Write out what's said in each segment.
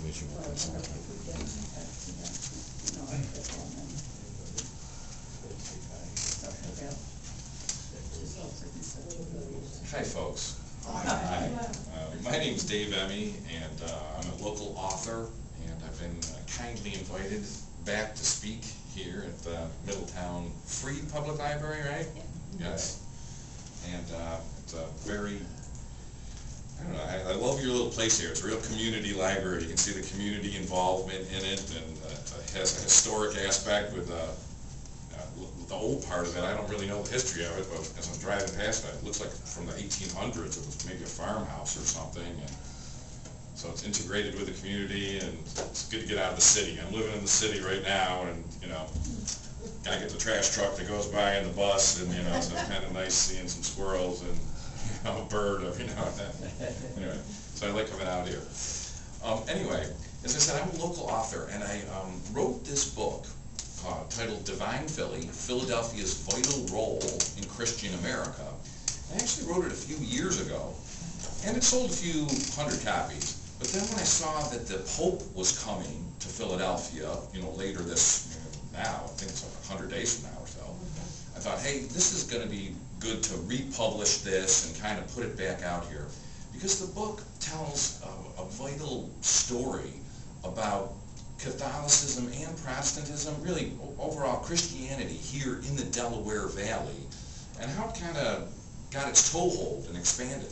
information we can send. Hi, folks. Hi. My name is Dave Emmi, and I'm a local author, and I've been kindly invited back to speak here at the Middletown Free Public Library, right? Yes. And it's a very, I don't know, I love your little place here. It's a real community library. You can see the community involvement in it, and it has a historic aspect with the old part of it. I don't really know the history of it, but as I'm driving past it looks like from the 1800s. It was maybe a farmhouse or something, and so it's integrated with the community, and it's good to get out of the city. I'm living in the city right now, and you know, gotta get the trash truck that goes by and the bus, and you know, so it's kind of nice seeing some squirrels and you know, a bird, you know. Anyway, so I like coming out here. Anyway, as I said, I'm a local author, and I wrote this book titled Divine Philly, Philadelphia's Vital Role in Christian America. I actually wrote it a few years ago, and it sold a few hundred copies. But then when I saw that the Pope was coming to Philadelphia, you know, later this, now, I think it's like 100 days from now or so, I thought, hey, this is going to be good to republish this and kind of put it back out here. Because the book tells a vital story about Catholicism and Protestantism, really overall Christianity here in the Delaware Valley, and how it kind of got its toehold and expanded.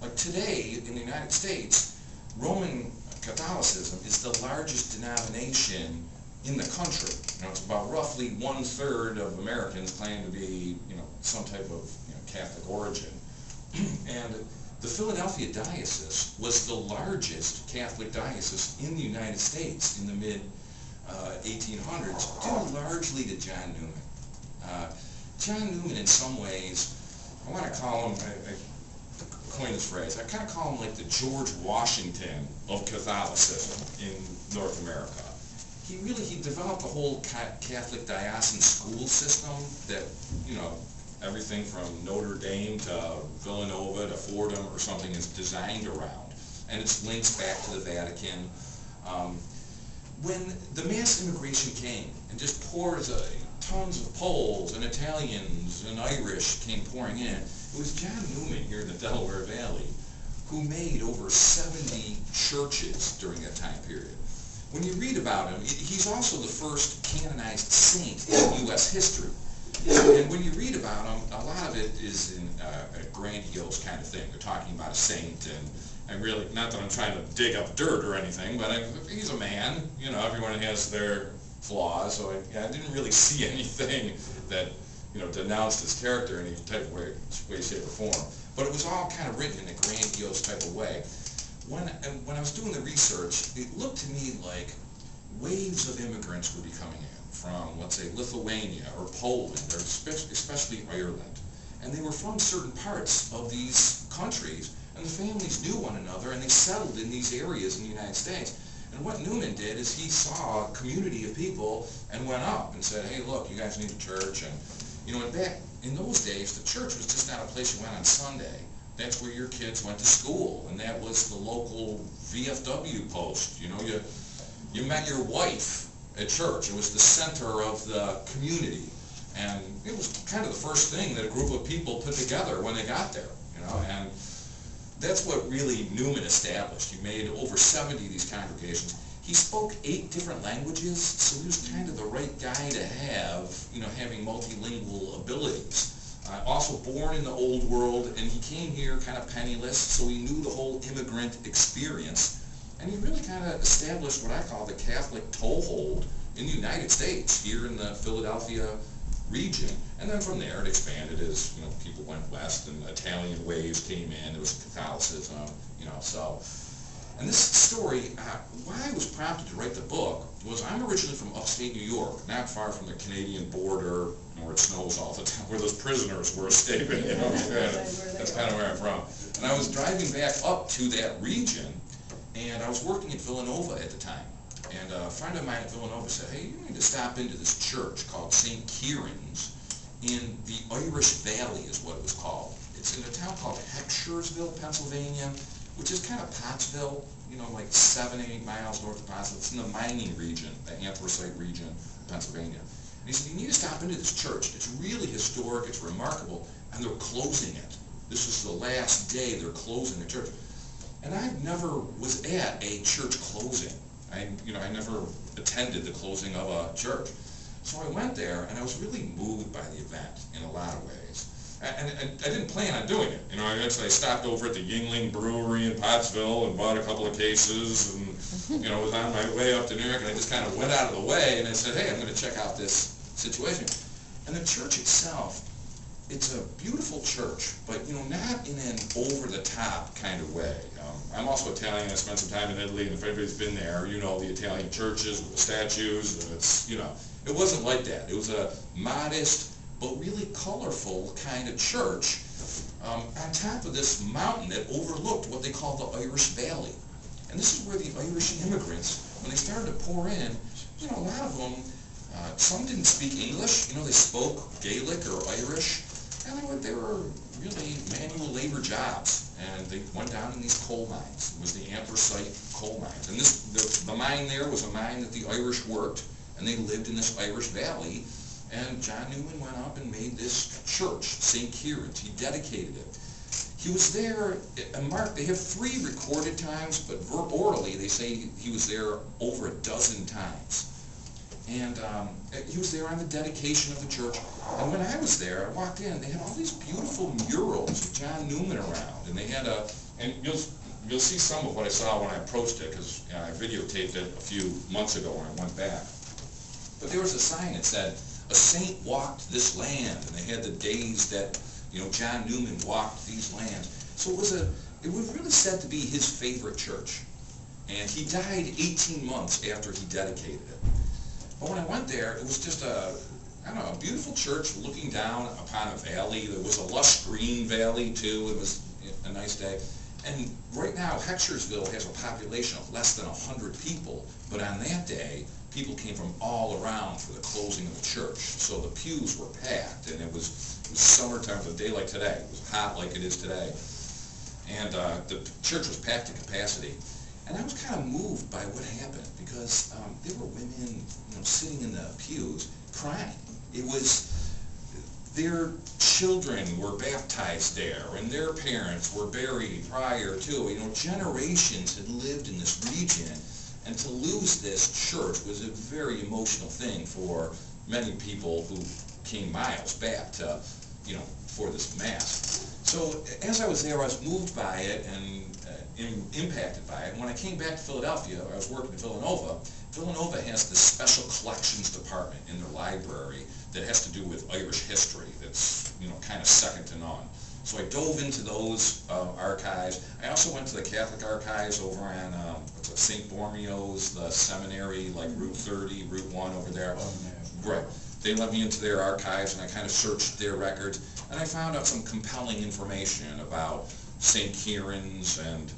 Like today in the United States, Roman Catholicism is the largest denomination in the country. You know, it's about roughly 1/3 of Americans claim to be, you know, some type of, you know, Catholic origin. And the Philadelphia diocese was the largest Catholic diocese in the United States in the mid-1800s, due largely to John Newman. John Newman, in some ways, I want to call him, I coined this phrase, I kind of call him like the George Washington of Catholicism in North America. He developed a whole Catholic diocesan school system that, you know, everything from Notre Dame to Villanova to Fordham or something is designed around, and it's links back to the Vatican. When the mass immigration came and just pours tons of Poles and Italians and Irish came pouring in, it was John Newman here in the Delaware Valley who made over 70 churches during that time period. When you read about him, he's also the first canonized saint in U.S. history. And when you read about him, a lot of it is in a grandiose kind of thing. They're talking about a saint, and really, not that I'm trying to dig up dirt or anything, but he's a man. You know, everyone has their flaws, so I didn't really see anything that, you know, denounced his character in any type of way, shape, or form. But it was all kind of written in a grandiose type of way. When I was doing the research, it looked to me like waves of immigrants would be coming in from, let's say, Lithuania or Poland, or especially Ireland. And they were from certain parts of these countries, and the families knew one another, and they settled in these areas in the United States. And what Newman did is he saw a community of people and went up and said, hey, look, you guys need a church. And, you know, and back in those days, the church was just not a place you went on Sunday. That's where your kids went to school, and that was the local VFW post. You know, you met your wife at church. It was the center of the community, and it was kind of the first thing that a group of people put together when they got there, you know, and that's what really Newman established. He made over 70 of these congregations. He spoke 8 different languages, so he was kind of the right guy to have, you know, having multilingual abilities. Also born in the old world, and he came here kind of penniless, so he knew the whole immigrant experience. And he really kind of established what I call the Catholic toehold in the United States, here in the Philadelphia region. And then from there it expanded as, you know, people went west and Italian waves came in, there was Catholicism, you know, so. And this story, why I was prompted to write the book was I'm originally from upstate New York, not far from the Canadian border, where it snows all the time, where those prisoners were escaping, you know, that's kind of where I'm from. And I was driving back up to that region, and I was working at Villanova at the time. And a friend of mine at Villanova said, hey, you need to stop into this church called St. Kieran's in the Irish Valley is what it was called. It's in a town called Heckshersville, Pennsylvania. which is kind of Pottsville, you know, like 7, 8 miles north of Pottsville. It's in the mining region, the anthracite region of Pennsylvania. And he said, you need to stop into this church. It's really historic, it's remarkable, and they're closing it. This is the last day they're closing the church. And I never was at a church closing. I never attended the closing of a church. So I went there, and I was really moved by the event in a lot of ways. And I didn't plan on doing it. You know, I stopped over at the Yingling Brewery in Pottsville and bought a couple of cases, and you know, was on my way up to New York, and I just kind of went out of the way, and I said, hey, I'm going to check out this situation. And the church itself, it's a beautiful church, but you know, not in an over-the-top kind of way. I'm also Italian. I spent some time in Italy, and if anybody's been there, you know the Italian churches with the statues. And it's, you know, it wasn't like that. It was a modest but really colorful kind of church on top of this mountain that overlooked what they call the Irish Valley. And this is where the Irish immigrants, when they started to pour in, you know, a lot of them, some didn't speak English. You know, they spoke Gaelic or Irish, and they were really manual labor jobs. And they went down in these coal mines. It was the anthracite coal mines. And the mine there was a mine that the Irish worked, and they lived in this Irish valley. And John Newman went up and made this church, St. Kieran's. He dedicated it. He was there, Mark, they have 3 recorded times, but orally they say he was there over a dozen times. And he was there on the dedication of the church. And when I was there, I walked in, they had all these beautiful murals of John Newman around. And they had and you'll see some of what I saw when I approached it, because I videotaped it a few months ago when I went back. But there was a sign that said, a saint walked this land, and they had the days that, you know, John Newman walked these lands. So it was really said to be his favorite church. And he died 18 months after he dedicated it. But when I went there, it was just a beautiful church looking down upon a valley. There was a lush green valley too. It was a nice day. And right now, Heckshersville has a population of less than 100 people, but on that day, people came from all around for the closing of the church. So the pews were packed, and it was summertime, a day like today. It was hot like it is today. And the church was packed to capacity. And I was kind of moved by what happened, because there were women, you know, sitting in the pews crying. It was, their children were baptized there, and their parents were buried prior to. You know, generations had lived in this region, and to lose this church was a very emotional thing for many people who came miles back to, you know, for this mass. So as I was there, I was moved by it and impacted by it. And when I came back to Philadelphia, I was working in Villanova. Villanova has this special collections department in their library that has to do with Irish history. That's, you know, kind of second to none. So I dove into those archives. I also went to the Catholic archives over on St. Borromeo's, the seminary, like Route 30, Route 1 over there. Right. They let me into their archives, and I kind of searched their records, and I found out some compelling information about St. Kieran's and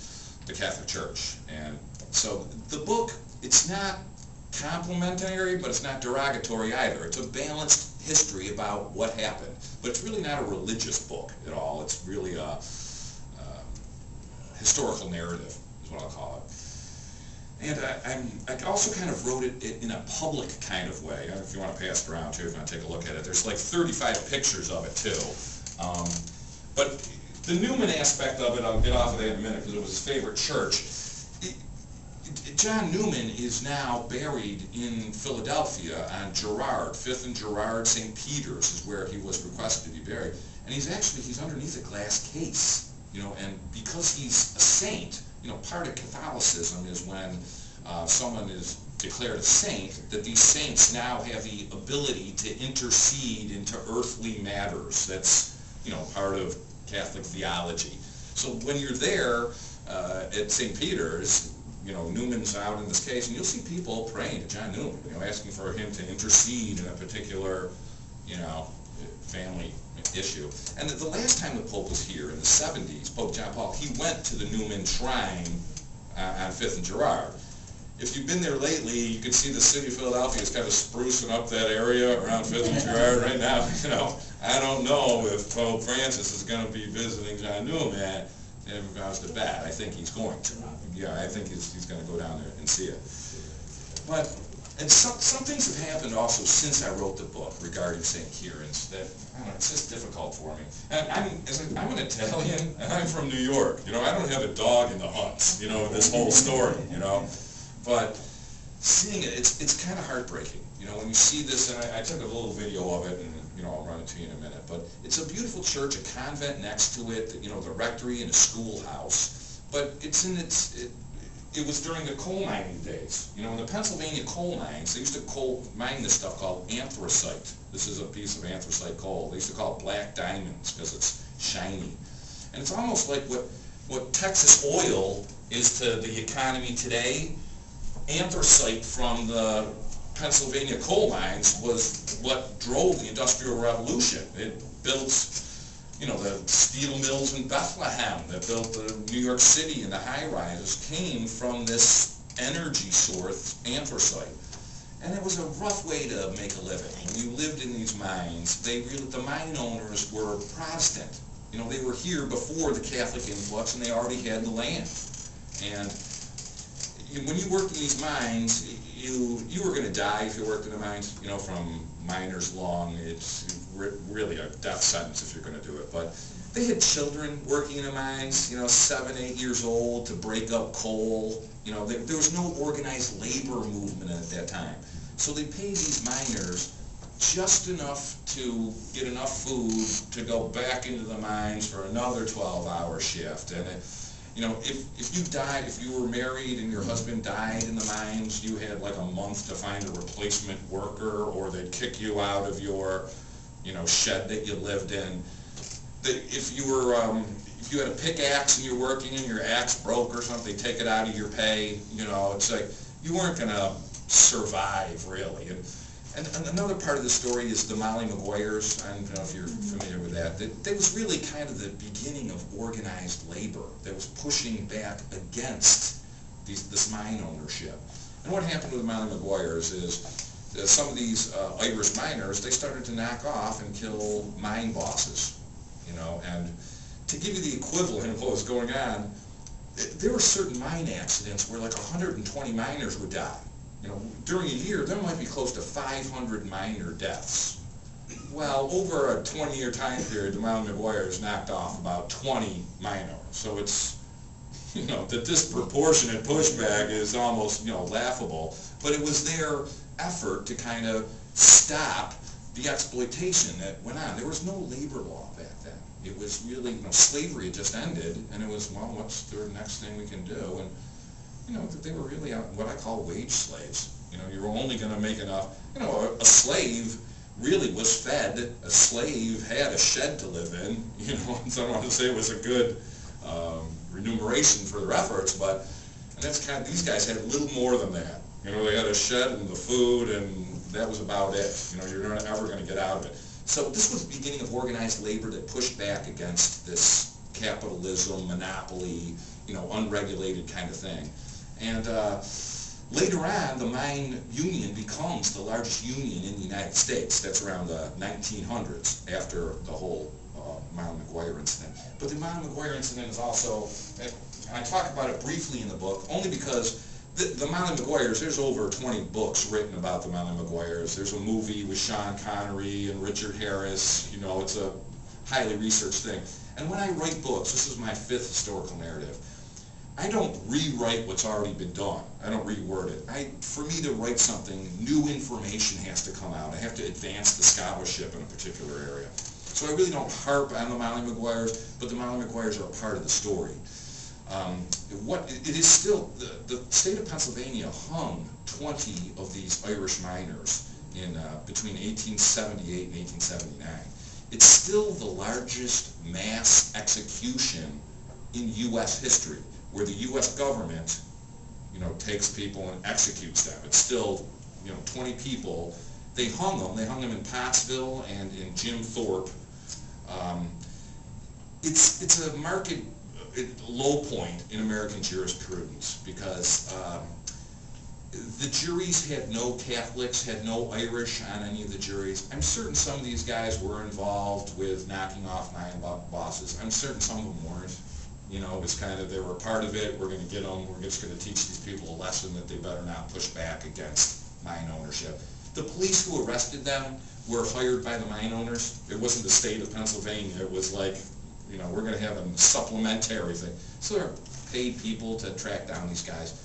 the Catholic Church. And so the book, it's not complimentary, but it's not derogatory either. It's a balanced history about what happened. But it's really not a religious book at all. It's really a historical narrative, is what I'll call it. And I also kind of wrote it in a public kind of way. If you want to pass it around too, if you want to take a look at it. There's like 35 pictures of it too. But the Newman aspect of it, I'll get off of that in a minute because it was his favorite church. John Newman is now buried in Philadelphia on Girard, 5th and Girard, St. Peter's is where he was requested to be buried. And he's underneath a glass case, you know, and because he's a saint, you know, part of Catholicism is when someone is declared a saint, that these saints now have the ability to intercede into earthly matters. That's, you know, part of Catholic theology. So when you're there at St. Peter's, you know, Newman's out in this case, and you'll see people praying to John Newman, you know, asking for him to intercede in a particular, you know, family issue. And the last time the Pope was here in the 70s, Pope John Paul, he went to the Newman Shrine on 5th and Girard. If you've been there lately, you can see the city of Philadelphia is kind of sprucing up that area around 5th and Girard right now. You know, I don't know if Pope Francis is going to be visiting John Newman And if I was to bet, I think he's going to. Yeah, I think he's going to go down there and see it. But, and some things have happened also since I wrote the book regarding St. Kieran's that, I don't know, it's just difficult for me. And I'm an Italian, and I'm from New York. You know, I don't have a dog in the hunt, you know, in this whole story, you know. But seeing it, it's kind of heartbreaking. You know, when you see this, and I took a little video of it, and, you know, I'll run it to you in a minute. But it's a beautiful church, a convent next to it, you know, the rectory and a schoolhouse. But it's in it was during the coal mining days. You know, in the Pennsylvania coal mines, they used to mine this stuff called anthracite. This is a piece of anthracite coal. They used to call it black diamonds because it's shiny. And it's almost like what Texas oil is to the economy today. Anthracite from the Pennsylvania coal mines was what drove the Industrial Revolution. It built, you know, the steel mills in Bethlehem that built the New York City and the high-rises came from this energy source, anthracite. And it was a rough way to make a living. When you lived in these mines, the mine owners were Protestant. You know, they were here before the Catholic influx, and they already had the land. And when you worked in these mines, you were going to die if you worked in the mines, you know, from miner's lung. It's really a death sentence if you're going to do it. But they had children working in the mines, you know, 7, 8 years old to break up coal. You know, there was no organized labor movement at that time. So they paid these miners just enough to get enough food to go back into the mines for another 12-hour shift. And you know, if you died, if you were married and your husband died in the mines, you had like a month to find a replacement worker, or they'd kick you out of your, you know, shed that you lived in. If you had a pickaxe and you're working and your axe broke or something, they take it out of your pay. You know, it's like you weren't gonna survive really. And another part of the story is the Molly Maguires. I don't know if you're familiar with that. That was really kind of the beginning of organized labor that was pushing back against this mine ownership. And what happened with the Molly Maguires is some of these Irish miners, they started to knock off and kill mine bosses. You know, and to give you the equivalent of what was going on, there were certain mine accidents where like 120 miners would die. You know, during a year, there might be close to 500 miner deaths. Well, over a 20-year time period, the Molly Maguires knocked off about 20 miners. So it's, you know, the disproportionate pushback is almost, you know, laughable. But it was their effort to kind of stop the exploitation that went on. There was no labor law back then. It was really, you know, slavery had just ended, and it was, well, what's the next thing we can do? And you know, they were really what I call wage slaves. You know, you were only going to make enough. You know, a slave really was fed. A slave had a shed to live in. You know, so I don't want to say it was a good remuneration for their efforts, but and that's kind of, these guys had a little more than that. You know, they had a shed and the food, and that was about it. You know, you're not ever going to get out of it. So this was the beginning of organized labor that pushed back against this capitalism, monopoly, you know, unregulated kind of thing. And later on, the mine union becomes the largest union in the United States. That's around the 1900s, after the whole Molly Maguire incident. But the Molly Maguire incident is also, and I talk about it briefly in the book, only because the Molly Maguires, there's over 20 books written about the Molly Maguires. There's a movie with Sean Connery and Richard Harris. You know, it's a highly researched thing. And when I write books, this is my 5th historical narrative, I don't rewrite what's already been done. I don't reword it. For me to write something, new information has to come out. I have to advance the scholarship in a particular area. So I really don't harp on the Molly Maguires, but the Molly Maguires are a part of the story. It is still, the state of Pennsylvania hung 20 of these Irish miners in between 1878 and 1879. It's still the largest mass execution in U.S. history, where the U.S. government, you know, takes people and executes them. It's still, you know, 20 people. They hung them. They hung them in Pottsville and in Jim Thorpe. It's a marked low point in American jurisprudence because the juries had no Catholics, had no Irish on any of the juries. I'm certain some of these guys were involved with knocking off mine bosses. I'm certain some of them weren't. You know, it's kind of, they were a part of it, we're going to get them, we're just going to teach these people a lesson that they better not push back against mine ownership. The police who arrested them were hired by the mine owners. It wasn't the state of Pennsylvania. It was like, you know, we're going to have a supplementary thing. So they're paid people to track down these guys.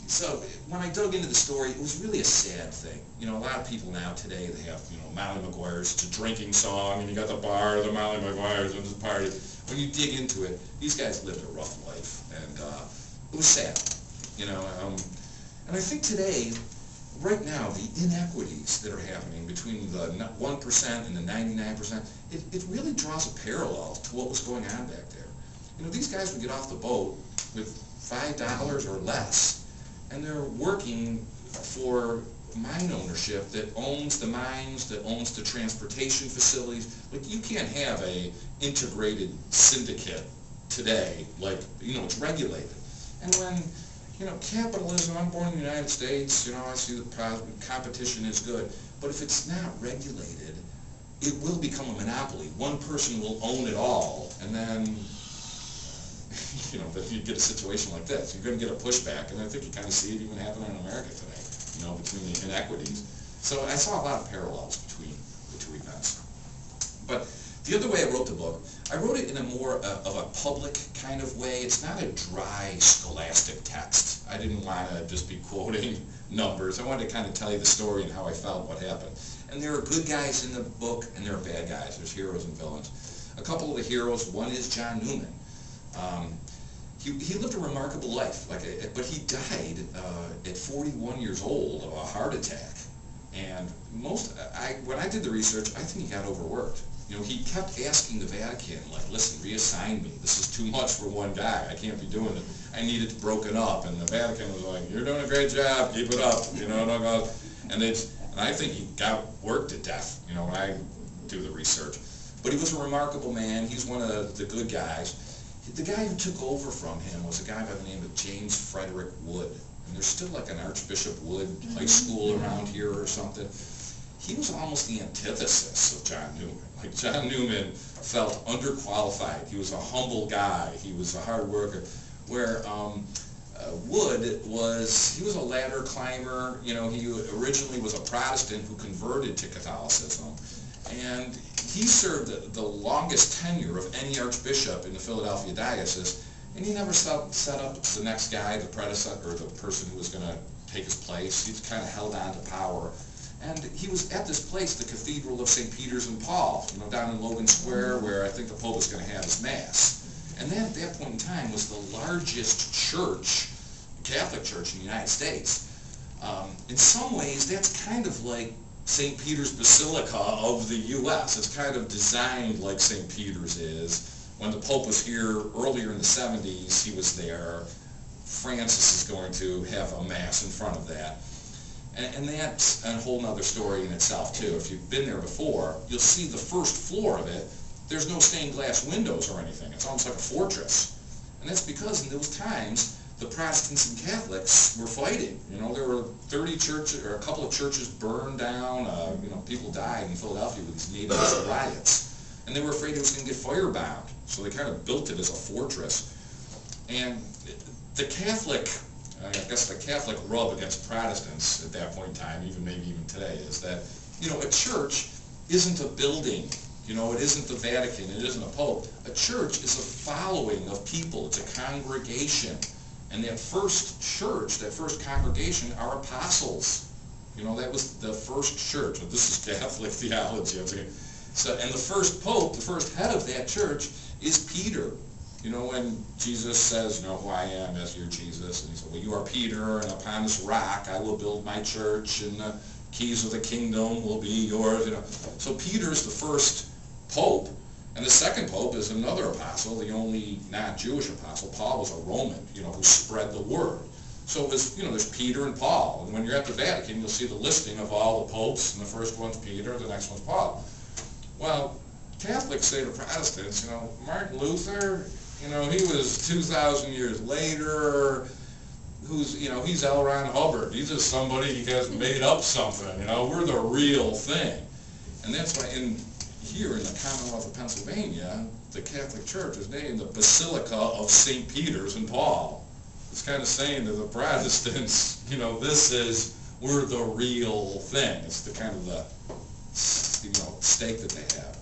So when I dug into the story, it was really a sad thing. You know, a lot of people now today, they have, you know, Molly Maguire's It's a Drinking Song, and you got the bar, the Molly Maguire's, and the party. When you dig into it, these guys lived a rough life, and it was sad, you know. And I think today, right now, the inequities that are happening between the 1% and the 99%, it really draws a parallel to what was going on back there. You know, these guys would get off the boat with $5 or less, and they're working for mine ownership that owns the mines, that owns the transportation facilities. Like, you can't have a integrated syndicate today, like, you know, it's regulated. And when, you know, capitalism, I'm born in the United States, you know, I see the competition is good, but if it's not regulated, it will become a monopoly. One person will own it all, and then, you know, but you get a situation like this, you're going to get a pushback, and I think you kind of see it even happening in America today, you know, between the inequities. So I saw a lot of parallels between the two events. But the other way I wrote the book, I wrote it in a more of a public kind of way. It's not a dry, scholastic text. I didn't want to just be quoting numbers. I wanted to kind of tell you the story and how I felt what happened. And there are good guys in the book, and there are bad guys. There's heroes and villains. A couple of the heroes, one is John Newman. He lived a remarkable life, but he died at 41 years old of a heart attack. And when I did the research, I think he got overworked. You know, he kept asking the Vatican, like, listen, reassign me. This is too much for one guy. I can't be doing it. I need it broken up. And the Vatican was like, you're doing a great job. Keep it up. You know, don't go. And I think he got worked to death, you know, when I do the research. But he was a remarkable man. He's one of the good guys. The guy who took over from him was a guy by the name of James Frederick Wood. And there's still like an Archbishop Wood high school around here or something. He was almost the antithesis of John Newman. Like, John Newman felt underqualified. He was a humble guy. He was a hard worker. Where Wood he was a ladder climber. You know, he originally was a Protestant who converted to Catholicism. And he served the longest tenure of any archbishop in the Philadelphia diocese, and he never set up the next guy, the predecessor, or the person who was going to take his place. He kind of held on to power. And he was at this place, the Cathedral of St. Peter's and Paul, you know, down in Logan Square, where I think the Pope was going to have his Mass. And that, at that point in time, was the largest church, Catholic church in the United States. In some ways, that's kind of like St. Peter's Basilica of the U.S. It's kind of designed like St. Peter's is. When the Pope was here earlier in the 70s, he was there. Francis is going to have a Mass in front of that. And that's a whole other story in itself, too. If you've been there before, you'll see the first floor of it. There's no stained glass windows or anything. It's almost like a fortress. And that's because in those times, the Protestants and Catholics were fighting. You know, there were 30 churches, or a couple of churches burned down. You know, people died in Philadelphia with these native riots. And they were afraid it was going to get firebound. So they kind of built it as a fortress. And the Catholic, I guess the Catholic rub against Protestants at that point in time, maybe even today, is that, you know, a church isn't a building. You know, it isn't the Vatican, it isn't a pope. A church is a following of people. It's a congregation. And that first church, that first congregation, are apostles. You know, that was the first church. This is Catholic theology. So, and the first pope, the first head of that church, is Peter. You know, when Jesus says, you know who I am, as your Jesus, and he said, well, you are Peter, and upon this rock I will build my church, and the keys of the kingdom will be yours. You know, so Peter's the first pope, and the second pope is another apostle, the only non-Jewish apostle. Paul was a Roman, you know, who spread the word. So it was, you know, there's Peter and Paul, and when you're at the Vatican, you'll see the listing of all the popes, and the first one's Peter, the next one's Paul. Well, Catholics say to Protestants, you know, Martin Luther, you know, he was 2,000 years later. Who's, you know, he's L. Ron Hubbard. He's just somebody who has made up something. You know, we're the real thing. And that's why here in the Commonwealth of Pennsylvania, the Catholic Church is named the Basilica of St. Peter's and Paul. It's kind of saying to the Protestants, you know, we're the real thing. It's the kind of the, stake that they have.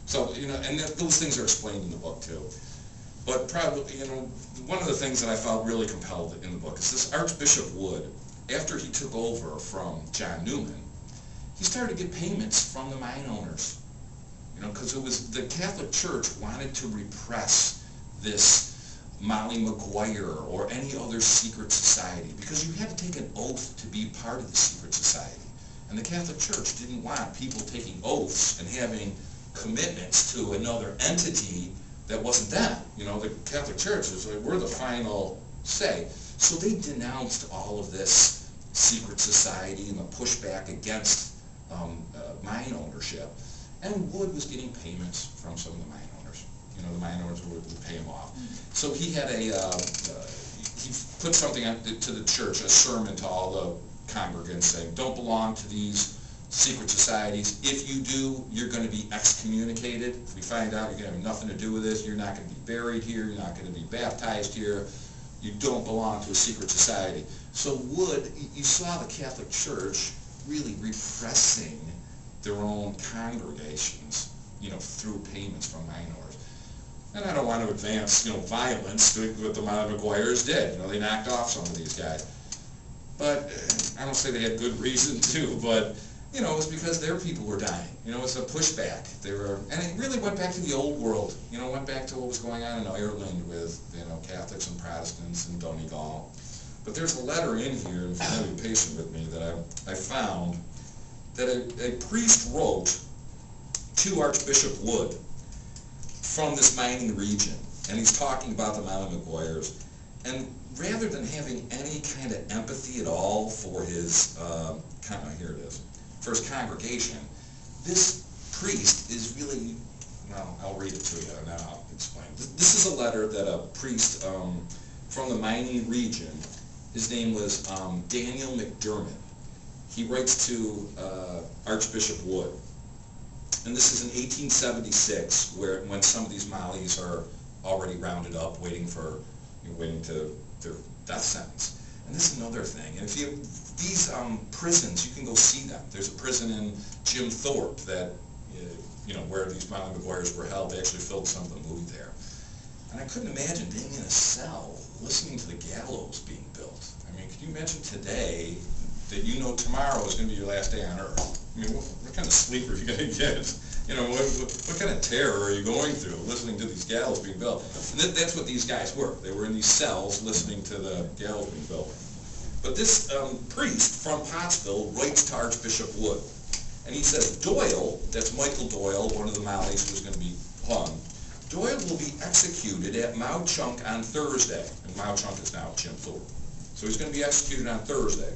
So, and those things are explained in the book too. But probably, one of the things that I felt really compelled in the book is this Archbishop Wood, after he took over from John Newman, he started to get payments from the mine owners. Because it was the Catholic Church wanted to repress this Molly Maguire or any other secret society, because you had to take an oath to be part of the secret society. And the Catholic Church didn't want people taking oaths and having commitments to another entity that wasn't them. The Catholic Church was like, we're the final say. So they denounced all of this secret society and the pushback against mine ownership. And Wood was getting payments from some of the mine owners. The mine owners would pay him off. So he had he put something to the church, a sermon to all the congregants saying, don't belong to these secret societies. If you do, you're going to be excommunicated. If we find out you're going to have nothing to do with this, you're not going to be buried here, you're not going to be baptized here, you don't belong to a secret society. So Wood, you saw the Catholic Church really repressing their own congregations, through payments from mine owners. And I don't want to advance, violence to what the Molly Maguires did. They knocked off some of these guys. But I don't say they had good reason to, but it was because their people were dying. It's a pushback. And it really went back to the old world. Went back to what was going on in Ireland with, Catholics and Protestants and Donegal. But there's a letter in here, if you're going to be patient with me, that I found that a priest wrote to Archbishop Wood from this mining region. And he's talking about the Molly Maguires. And rather than having any kind of empathy at all for his, here it is, for his congregation, this priest is really, well, I'll read it to you and then I'll explain. This is a letter that a priest from the mining region, his name was Daniel McDermott. He writes to Archbishop Wood. And this is in 1876, when some of these Mollies are already rounded up, waiting to their death sentence. And this is another thing. And if you these prisons, you can go see them. There's a prison in Jim Thorpe that where these Molly Maguires were held. They actually filmed some of the movie there. And I couldn't imagine being in a cell listening to the gallows being built. I mean, can you imagine today that tomorrow is going to be your last day on earth? I mean, what kind of sleep are you going to get? What kind of terror are you going through listening to these gallows being built? And that's what these guys were. They were in these cells listening to the gallows being built. But this priest from Pottsville writes to Archbishop Wood. And he says, Doyle, that's Michael Doyle, one of the Mollies who's going to be hung, Doyle will be executed at Mao Chunk on Thursday. And Mao Chunk is now Jim Thorpe. So he's going to be executed on Thursday.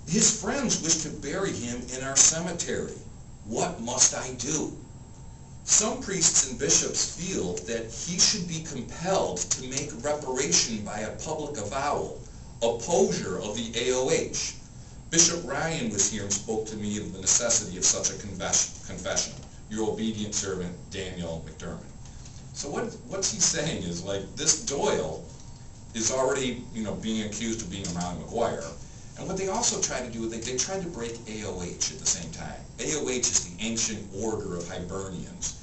His friends wish to bury him in our cemetery. What must I do? Some priests and bishops feel that he should be compelled to make reparation by a public avowal, opposure of the AOH. Bishop Ryan was here and spoke to me of the necessity of such a confession. Your obedient servant, Daniel McDermott. So what's he saying is, like, this Doyle is already, being accused of being a Molly Maguire. And what they also try to do, they try to break AOH at the same time. AOH is the ancient order of Hibernians.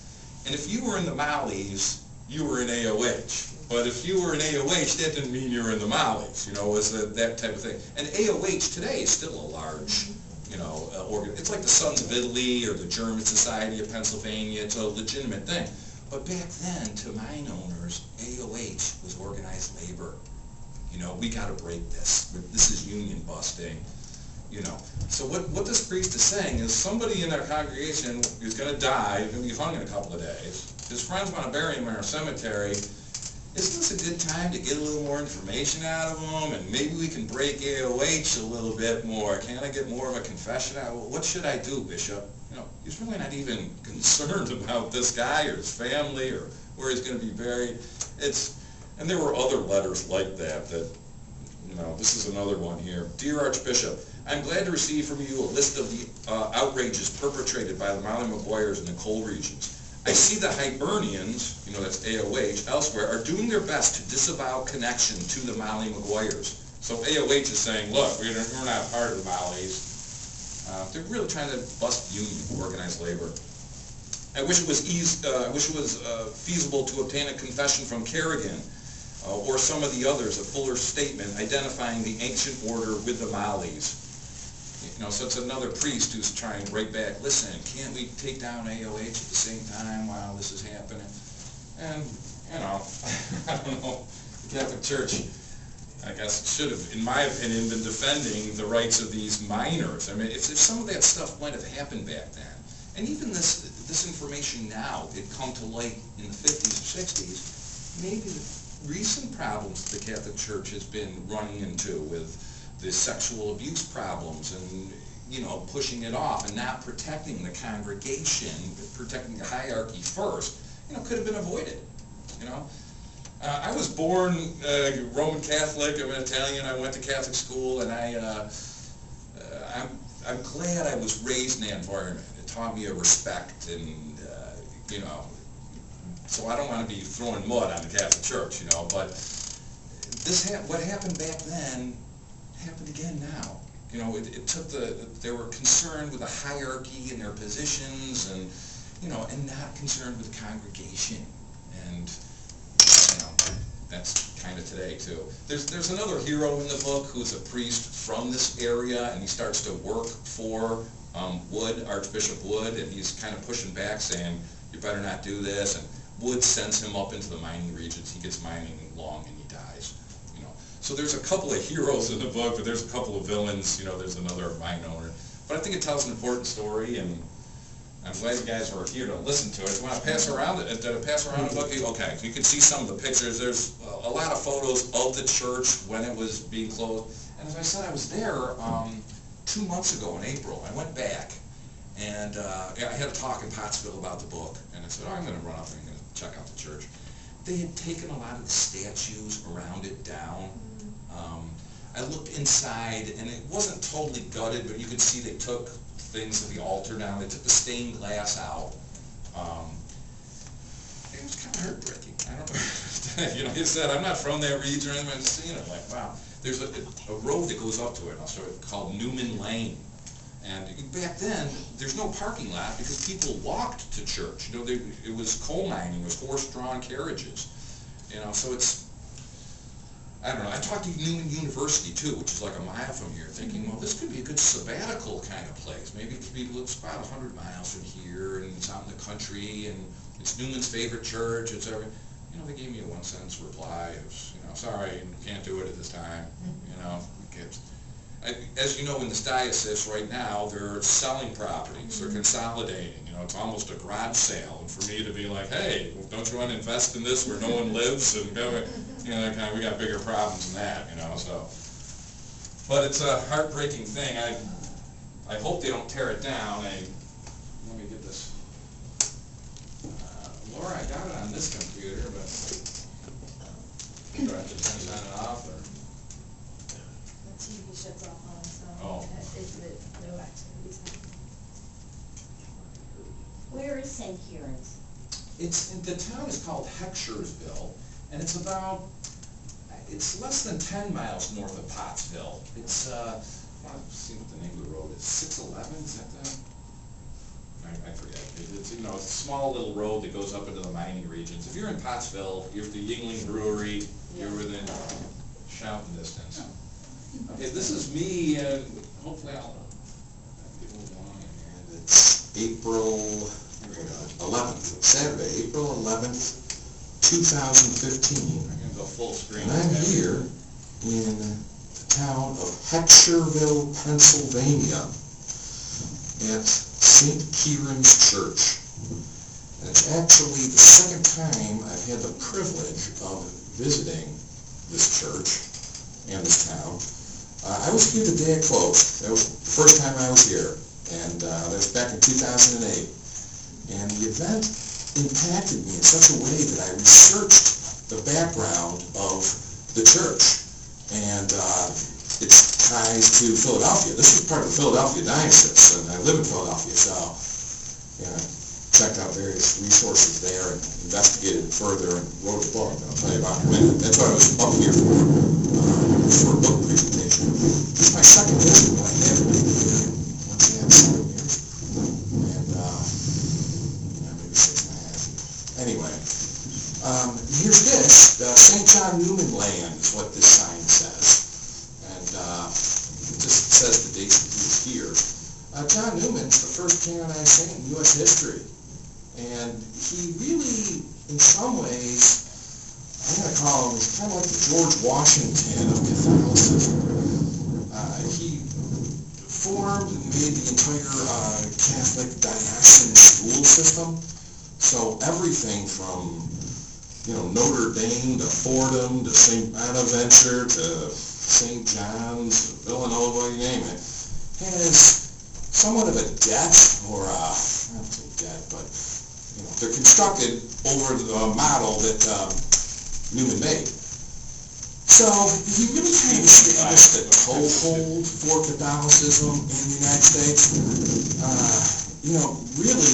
And if you were in the Mollies, you were in AOH. But if you were in AOH, that didn't mean you were in the Mollies. It was that type of thing. And AOH today is still a large, organ. It's like the Sons of Italy or the German Society of Pennsylvania. It's a legitimate thing. But back then, to mine owners, AOH was organized labor. We got to break this. This is union busting. So what this priest is saying is somebody in our congregation is going to die, is going to be hung in a couple of days. His friends want to bury him in our cemetery. Isn't this a good time to get a little more information out of him? And maybe we can break AOH a little bit more. Can I get more of a confession out? What should I do, Bishop? He's really not even concerned about this guy or his family or where he's going to be buried. And there were other letters like that, this is another one here. Dear Archbishop, I'm glad to receive from you a list of the outrages perpetrated by the Molly Maguires in the coal regions. I see the Hibernians, that's AOH, elsewhere, are doing their best to disavow connection to the Molly Maguires. So AOH is saying, look, we're not part of the Mollies. They're really trying to bust union, organized labor. I wish it was feasible to obtain a confession from Kerrigan or some of the others, a fuller statement identifying the ancient order with the Mollies. So it's another priest who's trying right back, listen, can't we take down AOH at the same time while this is happening? And, I don't know, the Catholic Church, I guess, should have, in my opinion, been defending the rights of these minors. I mean, if some of that stuff might have happened back then, and even this information now, it come to light in the 50s or 60s, maybe the recent problems the Catholic Church has been running into with the sexual abuse problems and, pushing it off and not protecting the congregation, protecting the hierarchy first, could have been avoided, I was born Roman Catholic. I'm an Italian. I went to Catholic school, and I'm glad I was raised in that environment. It taught me a respect, and so I don't want to be throwing mud on the Catholic Church, but what happened back then happened again now. It took they were concerned with the hierarchy and their positions, and and not concerned with the congregation, and that's kind of today too. There's another hero in the book who's a priest from this area, and he starts to work for Wood, Archbishop Wood, and he's kind of pushing back, saying, you better not do this, and Wood sends him up into the mining regions. He gets mining long and he dies. So there's a couple of heroes in the book, but there's a couple of villains. There's another mine owner. But I think it tells an important story, and I'm glad you guys are here to listen to it. You want to pass around it? Did I pass around the book? Okay, you can see some of the pictures. There's a lot of photos of the church when it was being closed. And as I said, I was there 2 months ago in April. I went back, and I had a talk in Pottsville about the book. And I said, I'm going to run up and I'm going to check out the church. They had taken a lot of the statues around it down. I looked inside, and it wasn't totally gutted, but you could see they took things of the altar down. They took the stained glass out. It was kind of heartbreaking. I don't know. He said, I'm not from that region or anything. I'm just seeing it like, wow. There's a road that goes up to it. I'll show it, called Newman Lane. And back then, there's no parking lot because people walked to church. It was coal mining. It was horse-drawn carriages. So it's, I don't know. I talked to Newman University, too, which is like a mile from here, thinking, well, this could be a good sabbatical kind of place. Maybe it could be about 100 miles from here, and it's out in the country, and it's Newman's favorite church. It's every, they gave me a one-sentence reply. It was, sorry, you can't do it at this time. As you know, in this diocese right now, they're selling properties. They're consolidating. It's almost a garage sale. And for me to be like, hey, don't you want to invest in this where no one lives? And we got bigger problems than that. So. But it's a heartbreaking thing. I hope they don't tear it down. Let me get this. Laura, I got it on this computer, but do I have to turn it off or? The TV shuts off on its own. Oh. If no activities happen. Where is St. Kieran's? The town is called Heckshersville, and it's less than 10 miles north of Pottsville. It's, let's see what the name of the road is, 611, is that I forget. It's a small little road that goes up into the mining regions. If you're in Pottsville, you're at the Yingling Brewery, you're within shouting distance. Okay, this is me, and hopefully I'll get a little long in here. It's April 11th, Saturday, April 11th, 2015. I'm going to go full screen. And I'm here in the town of Heckscherville, Pennsylvania, at St. Kieran's Church. And it's actually the second time I've had the privilege of visiting this church and this town. I was here the day it closed. That was the first time I was here, and that was back in 2008. And the event impacted me in such a way that I researched the background of the church and its ties to Philadelphia. This is part of the Philadelphia diocese, and I live in Philadelphia, so yeah. checked out various resources there and investigated it further and wrote a book that I'll tell you about in a minute. That's what I was up here for a book presentation. This is my second visit when I have it. Once I have 7 years. And, maybe 6.5 years. Anyway, here's this. St. John Newman Land is what this sign says. And it just says the date that he was here. John Newman's the first canonized saint in U.S. history. And he really, in some ways, I'm going to call him, he's kind of like the George Washington of Catholicism. He formed and made the entire Catholic diocesan school system. So everything from, Notre Dame to Fordham to St. Bonaventure to St. John's, Villanova, you name it, has somewhat of a debt, or not a debt, but they're constructed over the model that Newman made. So he really kind of established a toehold for Catholicism in the United States. Really,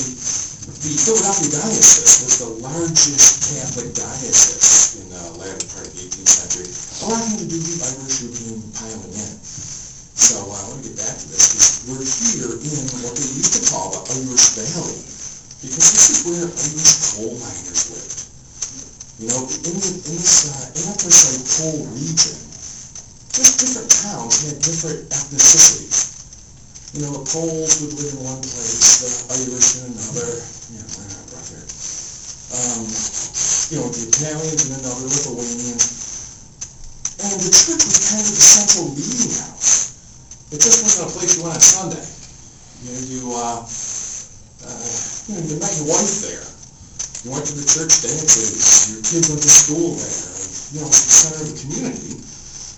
the Philadelphia diocese was the largest Catholic diocese in the latter part of the 18th century. A lot had to do with the Irish who came piling in. So I want to get back to this, because we're here in what they used to call the Irish Valley, because this is where Irish coal miners lived. In this anthracite coal region, just different towns had different ethnicities. The Poles would live in one place, the Irish in another, right out right there. The Italians in another, Lithuanians. And the church was kind of the central meeting house. It just wasn't a place you went on Sunday. You met your wife there. You went to the church dances. Your kids went to school there. It was the center of the community.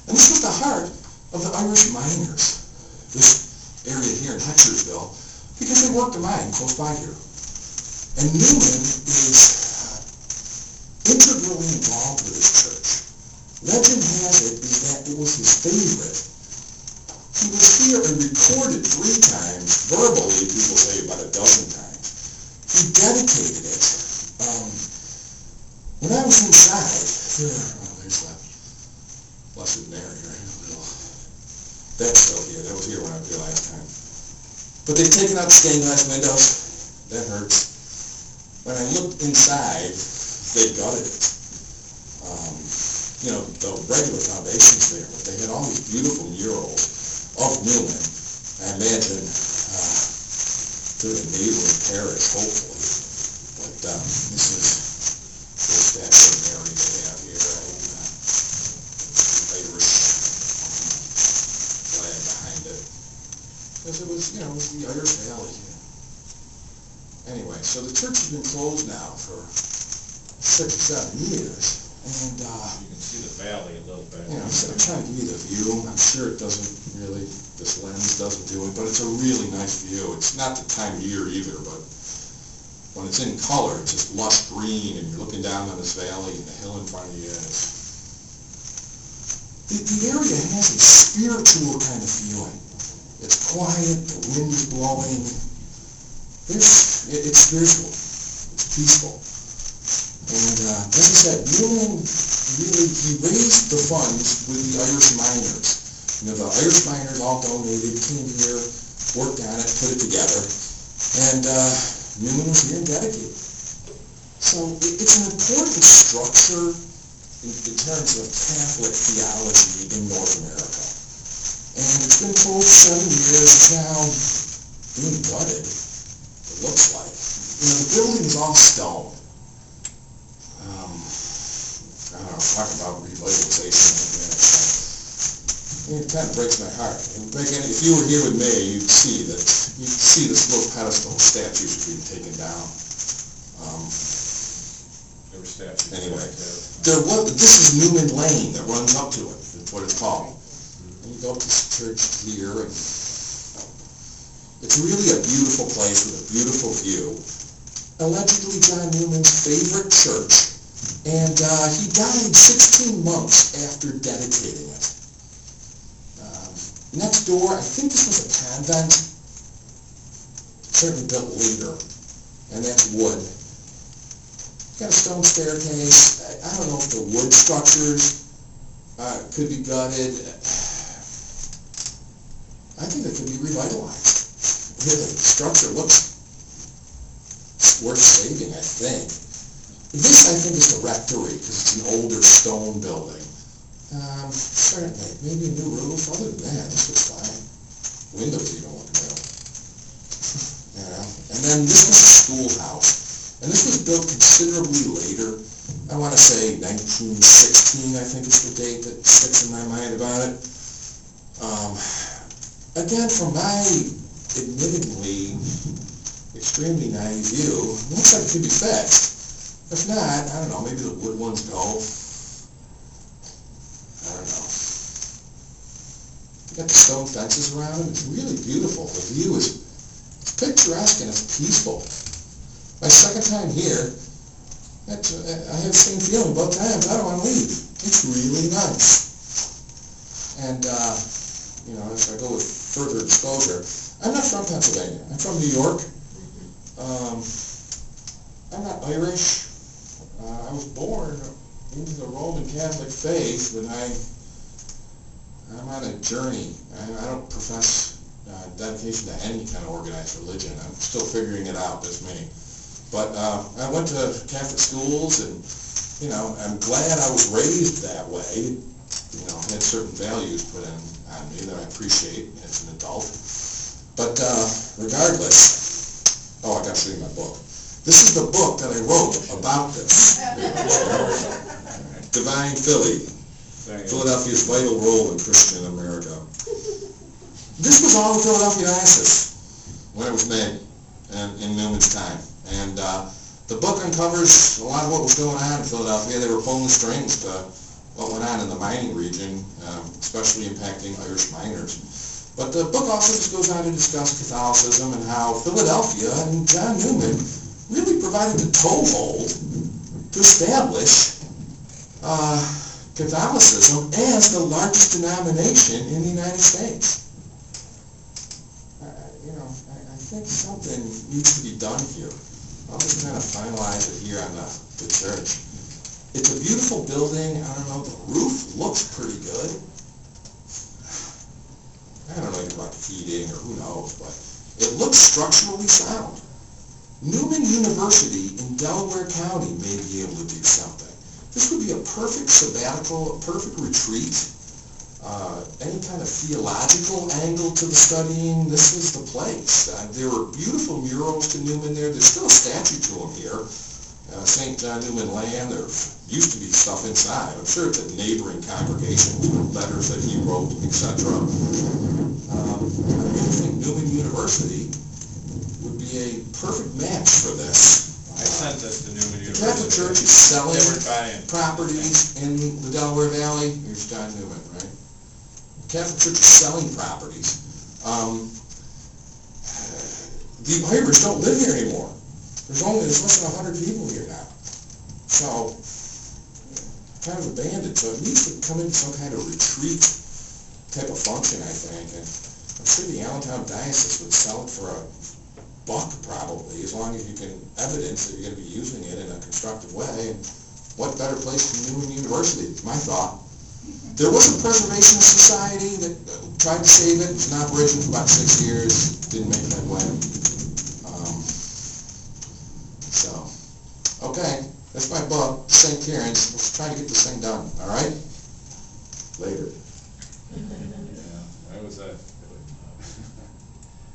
And this was the heart of the Irish miners, this area here in Hectorsville, because they worked the mine close by here. And Newman is integrally involved with this church. Legend has it that it was his favorite. He was here and recorded 3 times, verbally, people say about a dozen times. He dedicated it. When I was inside, there's that Blessed Mary, right? That's still here. That was here when I was here last time. But they've taken out the stained glass windows. That hurts. When I looked inside, they gutted it. The regular foundations there, but they had all these beautiful murals of Newman. I imagine they're in neighboring parish, hopefully. But this is the statue of Mary they have here, Irish flag behind it. Because it was, it was the Irish Valley. Anyway, so the church has been closed now for 6 or 7 years. And, you can see the valley a little bit. So I'm trying to give you the view. I'm sure it doesn't really, this lens doesn't do it, but it's a really nice view. It's not the time of year either, but when it's in color, it's just lush green, and you're looking down on this valley and the hill in front of you. And the area has a spiritual kind of feeling. It's quiet, the wind is blowing. It's spiritual. It's peaceful. And as I said, Newman really, he raised the funds with the Irish miners. The Irish miners all donated, came here, worked on it, put it together, and Newman was here and dedicated. So it's an important structure in terms of Catholic theology in North America. And it's been closed 7 years, it's now being gutted, it looks like. The building is all stone. I don't know, talk about revitalization like that. It kind of breaks my heart. And if you were here with me, you'd see this little pedestal statue being taken down. There were statues. Anyway, this is Newman Lane that runs up to it. That's what it's called. And you go up to this church here, and it's really a beautiful place with a beautiful view. Allegedly John Newman's favorite church. And he died 16 months after dedicating it. Next door, I think this was a convent, certainly built later. and that's wood. Got a stone staircase. I don't know if the wood structures could be gutted. I think it could be revitalized. Really, the structure looks worth saving, I think. This, I think, is the rectory, because it's an older stone building. Certainly, maybe a new roof. Other than that, this looks fine. Windows even look new. And then this was a schoolhouse. And this was built considerably later. I want to say 1916, I think is the date that sticks in my mind about it. Again, from my admittedly extremely naive view, it looks like it could be fixed. If not, I don't know, maybe the wood ones go. I don't know. You got the stone fences around it. It's really beautiful. The view is picturesque and it's peaceful. My second time here, I have the same feeling both times. I don't want to leave. It's really nice. And, as I go with further disclosure, I'm not from Pennsylvania. I'm from New York. I'm not Irish. I was born into the Roman Catholic faith, but I'm on a journey. I don't profess dedication to any kind of organized religion. I'm still figuring it out, this me. But I went to Catholic schools, and I'm glad I was raised that way. Had certain values put in on me that I appreciate as an adult. But regardless, I got to show you my book. This is the book that I wrote about this. Divine Philly, Philadelphia's vital role in Christian America. This was all in Philadelphia Diocese when it was made, and in Newman's time. And the book uncovers a lot of what was going on in Philadelphia. They were pulling the strings to what went on in the mining region, especially impacting Irish miners. But the book also just goes on to discuss Catholicism and how Philadelphia and John Newman really provided the toehold to establish Catholicism as the largest denomination in the United States. I think something needs to be done here. I'll just kind of finalize it here on the church. It's a beautiful building. I don't know, the roof looks pretty good. I don't know anything about heating or who knows, but it looks structurally sound. Newman University in Delaware County may be able to do something. This would be a perfect sabbatical, a perfect retreat. Any kind of theological angle to the studying, this is the place. There were beautiful murals to Newman there. There's still a statue to him here. St. John Newman Land, there used to be stuff inside. I'm sure it's a neighboring congregation with letters that he wrote, etc. I think Newman University would be a perfect match for this. I sent this to Newman University. The Catholic Church is selling properties in the Delaware Valley. Here's John Newman, right? The Catholic Church is selling properties. The Irish don't live here anymore. There's less than 100 people here now. So, kind of abandoned. So it needs to come into some kind of retreat type of function, I think. And I'm sure the Allentown Diocese would sell it for $1 probably, as long as you can evidence that you're going to be using it in a constructive way. And what better place than Newman University? It's my thought. There was a preservationist society that tried to save it. It was in operation for about 6 years. Didn't make headway. Okay, that's my book, St. Kieran's. Let's try to get this thing done, all right? Later. Yeah, that was a...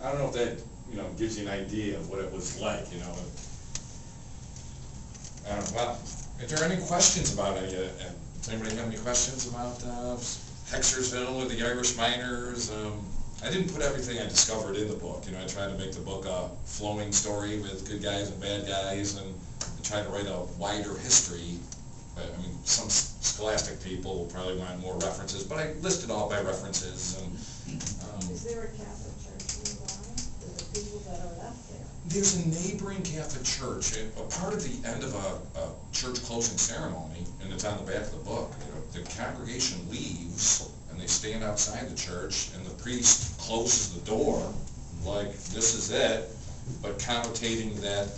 I don't know if that, gives you an idea of what it was like, I don't know. Well, if there are any questions about any of it, does anybody have any questions about Hexersville or the Irish miners? I didn't put everything I discovered in the book. I tried to make the book a flowing story with good guys and bad guys, and try to write a wider history. Some scholastic people will probably want more references, but I listed all by references. And is there a Catholic church nearby for the people that are left there? There's a neighboring Catholic church. A part of the end of a church closing ceremony, and it's on the back of the book. The congregation leaves, and they stand outside the church, and the priest closes the door, like this is it, but connotating that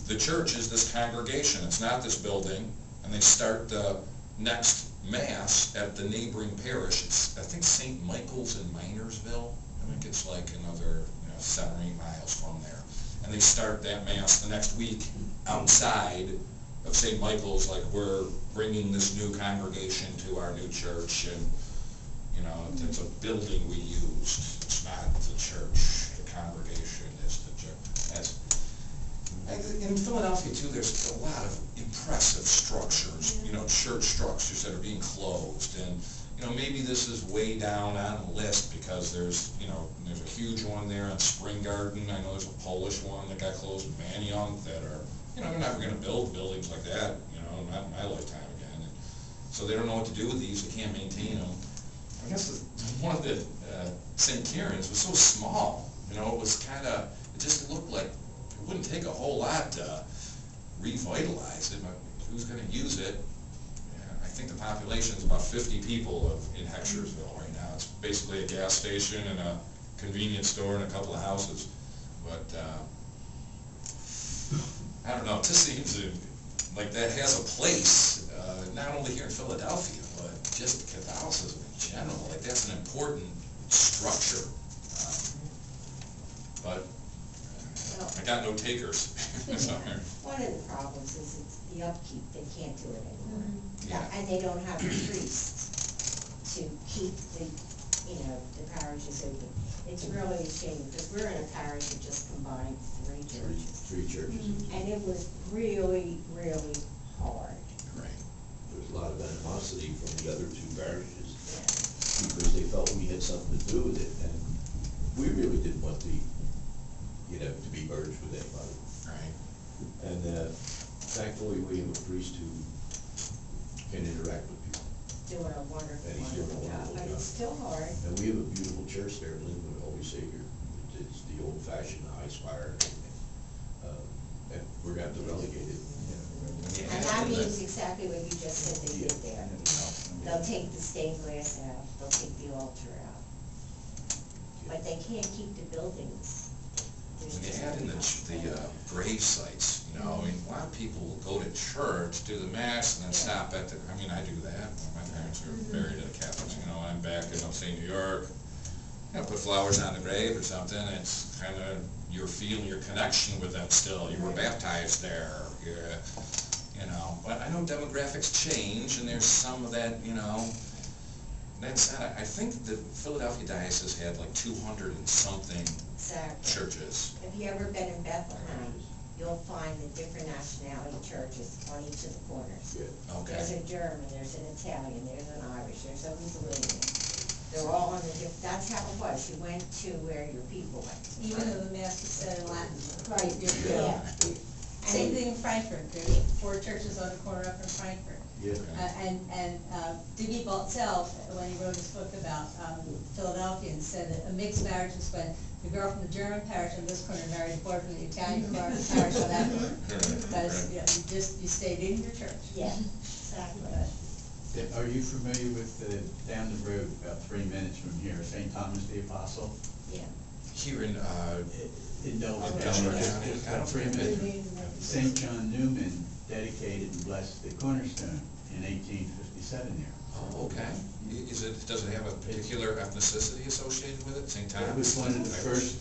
the church is this congregation, it's not this building, and they start the next Mass at the neighboring parish. It's, I think, St. Michael's in Minersville. I think it's like another 7 or 8 miles from there. And they start that Mass the next week outside of St. Michael's, like, we're bringing this new congregation to our new church, and, it's a building we used. It's not the church. The congregation is the church. In Philadelphia, too, there's a lot of impressive structures, church structures that are being closed. And, maybe this is way down on the list because there's a huge one there on Spring Garden. I know there's a Polish one that got closed in Manayunk that are, they're never going to build buildings like that, not in my lifetime again. And so they don't know what to do with these. They can't maintain them. I guess one of the St. Kieran's was so small, it was kind of, it just looked like it wouldn't take a whole lot to revitalize it. Who's going to use it? I think the population is about 50 people in Heckscherville right now. It's basically a gas station and a convenience store and a couple of houses. But I don't know, it just seems like that has a place, not only here in Philadelphia, but just Catholicism in general. Like, that's an important structure. But I got no takers. One of the problems is it's the upkeep. They can't do it anymore. Yeah. And they don't have a priest to keep the parishes open. It's really a shame because we're in a parish that just combined 3 churches. Three churches. And it was really, really hard. Right. There was a lot of animosity from the other 2 parishes Yeah. because they felt we had something to do with it, and we really didn't want to be merged with anybody. Right. And thankfully, we have a priest who can interact with people. Doing a wonderful, And he's doing a wonderful job. wonderful But job. it's still hard. And we have a beautiful church there, Linwood Holy Savior. It's the old-fashioned high spire and everything. And we're going to have to relegate it. And that means exactly what you just said they did there. They'll take the stained glass out, they'll take the altar out. But they can't keep the buildings. There's When you just add in enough. the grave sites, I mean, a lot of people will go to church, do the Mass, and then stop at I do that. My parents are buried in a Catholic, I'm back in upstate New York. Put flowers on the grave or something, it's kind of, you're feeling your connection with them still. You were baptized there, but I know demographics change, and there's some of that, that's not, I think the Philadelphia diocese had like 200 and something Exactly. churches. Have you ever been in Bethlehem? You'll find the different nationality churches on each of the corners. Yeah. Okay. There's a German, there's an Italian, there's an Irish, there's a Lithuanian. They're all on the that's how it was. You went to where your people went. Even though the mass was said in Latin. Right, Yeah. Same And thing in Frankfurt, there's 4 churches on the corner up in Frankfurt. Yeah. Diggy Baltzell, when he wrote his book about Philadelphia, and said that a mixed marriage is when the girl from the German parish on this corner married the boy from the Italian parish on that corner. Because, you stayed in your church. yeah, exactly. Are you familiar with down the road, about 3 minutes from here, St. Thomas the Apostle? Yeah. Here in, In Delaware Delaware County. County. About 3 minutes. St. John Newman dedicated and blessed the cornerstone in 1857 there. oh, okay. Does it have a particular ethnicity associated with it, St. Thomas? It was one of the first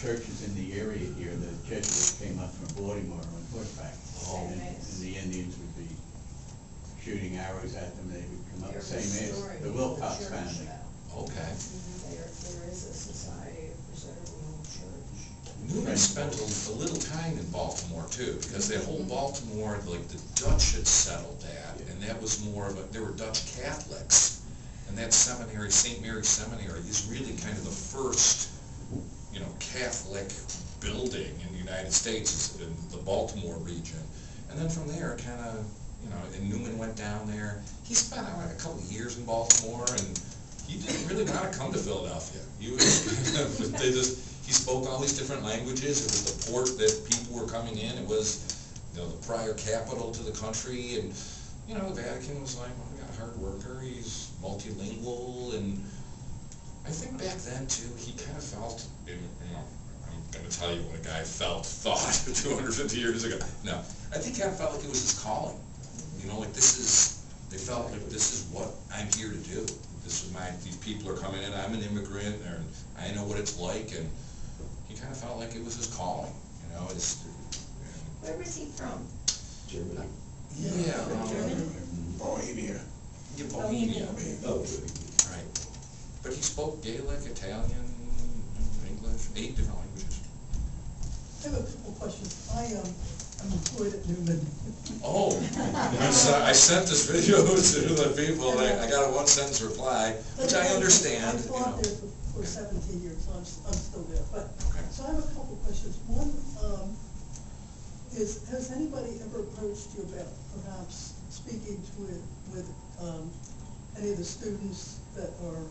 churches in the area here. The Jesuits came up from Baltimore on horseback. Oh. And the Indians would be shooting arrows at them, they would come up the They're same as restoring the the Wilcox church family. now. Okay. There is a society of preserving the old church. Newman spent a little time in Baltimore too, because that whole Baltimore, like the Dutch had settled that, and that was more of there were Dutch Catholics. And that seminary, St. Mary's Seminary, is really kind of the first, Catholic building in the United States, is in the Baltimore region. And then from there, kind of, and Newman went down there. He spent a couple of years in Baltimore, and he didn't really want to come to Philadelphia. He spoke all these different languages. It was the port that people were coming in. It was, the prior capital to the country, and the Vatican was like, well, we got a hard worker. He's multilingual, and I think back then too, he kind of felt, I'm gonna tell you what a guy thought 250 years ago. No, I think he kind of felt like it was his calling. You know, like they felt like this is what I'm here to do. This is these people are coming in, I'm an immigrant, and I know what it's like, and he kind of felt like it was his calling, you know. Where was he from? Germany. Yeah, German? Bohemia. Yeah, Bohemia. Oh, Right. But he spoke Gaelic, Italian, English, 8 different languages. I have a couple questions. I'm employed at Newman. Oh, I sent this video to the people, and I got a 1-sentence reply, which I understand. I taught there for 17 years, so I'm still there. But, Okay. so I have a couple questions. One, has anybody ever approached you about perhaps speaking with any of the students that are,